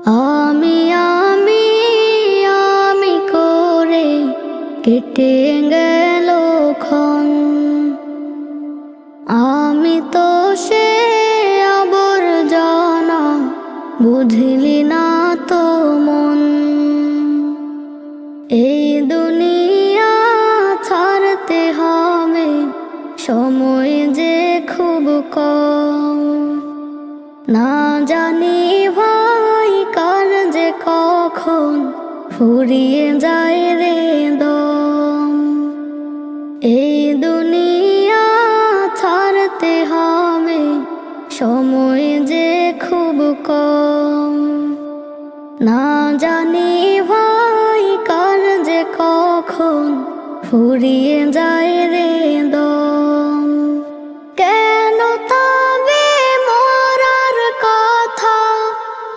আমি আমি আমি করে কেটে গেল ক্ষণ। আমি তো সে আবর্জনা, বুঝলি না তো মন। এই দুনিয়া ছাড়তে হবে, সময় যে খুব কম। না জানি ভাই কার যে কখন ফুরিয়ে যায় রে দম। এই দুনিয়া ছাড়তে হবে, সময় যে খুব কম। না জানি ভাই কার যে কখন ফুরিয়ে যায় রে